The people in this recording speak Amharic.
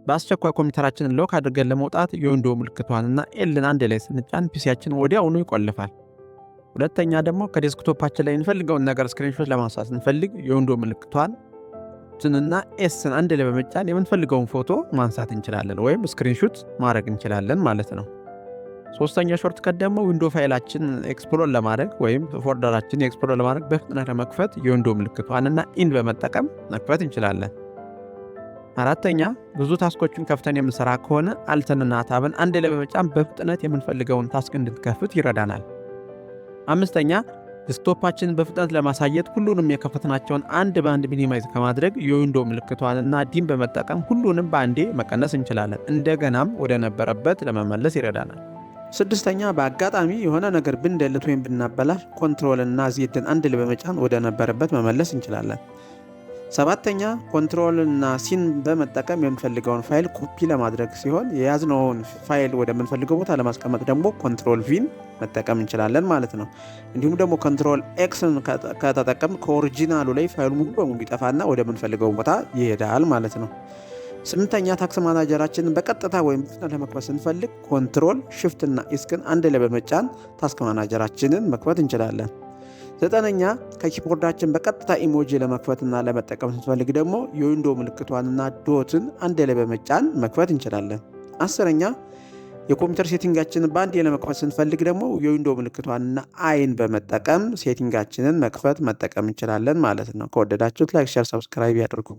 በአስቸኳይ ኮምፒውተራችንን ሎክ አድርገን ለመውጣት የዊንዶው ምልክቷንና ኤልን አንድ ላይ ስንጫን ፒሲያችን ወዲያውኑ ይቆልፋል። ሁለተኛ ደግሞ ከዴስክቶፓችን ላይ እንፈልገውን ነገር ስክሪንሾት ለማንሳት እንፈልግ የዊንዶው ምልክቷን እና ኤስን አንድ ላይ በመጫን የምንፈልገውን ፎቶ ማንሳት እንችላለን ወይም ስክሪንሾት ማድረግ እንችላለን ማለት ነው። ሶስተኛ ሾርትከት ደግሞ ዊንዶው ፋይላችን ኤክስፕሎር ለማድረግ ወይም ፎልደራችን ኤክስፕሎር ለማድረግ በፍጥነት ለመክፈት የዊንዶው ምልክቷንና ኢን በመጠቀም መክፈት እንችላለን። አራተኛ ብዙ ታስኮችን ከፍተን የምንሰራ ከሆነ አልትንና ታብን አንድ ላይ በመጫን በፍጥነት የምንፈልገውን ታስክ እንድንከፍት ይረዳናል። አምስተኛ ዴስክቶፓችንን በፍጥነት ለማሳየት ሁሉንም የከፈትናቸውን አንድ በአንድ ሚኒማይዝ ከማድረግ የዊንዶው ምልክቷንና ዲን በመጠቀም ሁሉንም በአንዴ መቀነስ እንችላለን። እንደገናም ወደ ነበረበት ለመመለስ ይረዳናል። ስድስተኛ በአጋጣሚ የሆነ ነገር ብንደልት ወይም ብናበላሽ ኮንትሮል እና ዜድን አንድ ላይ በመጫን ወደ ነበረበት መመለስ እንችላለን። ሰባተኛ ኮንትሮል እና ሲን በመጠቀም የምንፈልገውን ፋይል ኮፒ ለማድረግ ሲሆን የያዝነውን ፋይል ወደምንፈልገው ቦታ ለማስቀመጥ ደግሞ ኮንትሮል ቪን መጠቀም እንችላለን ማለት ነው። እንዲሁም ደግሞ ኮንትሮል ኤክስን ከተጠቀም ከኦሪጂናሉ ላይ ፋይሉ ሙሉ በሙሉ ይጠፋና ወደምንፈልገው ቦታ ይሄዳል ማለት ነው። ስምንተኛ ታክስ ማናጀራችንን በቀጥታ ወይም በፍጥነት ለመክፈት ስንፈልግ ኮንትሮል ሽፍት እና ኢስክን አንድ ላይ በመጫን ታስክ ማናጀራችንን መክፈት እንችላለን። ዘጠነኛ ከኪቦርዳችን በቀጥታ ኢሞጂ ለመክፈትና ለመጠቀም ስንፈልግ ደግሞ የዊንዶው ምልክቷንና ዶትን አንድ ላይ በመጫን መክፈት እንችላለን። አስረኛ የኮምፒውተር ሴቲንጋችንን በአንድ ላይ ለመክፈት ስንፈልግ ደግሞ የዊንዶው ምልክቷንና አይን በመጠቀም ሴቲንጋችንን መክፈት መጠቀም እንችላለን ማለት ነው። ከወደዳችሁት ላይክ፣ ሼር፣ ሰብስክራይብ ያድርጉ።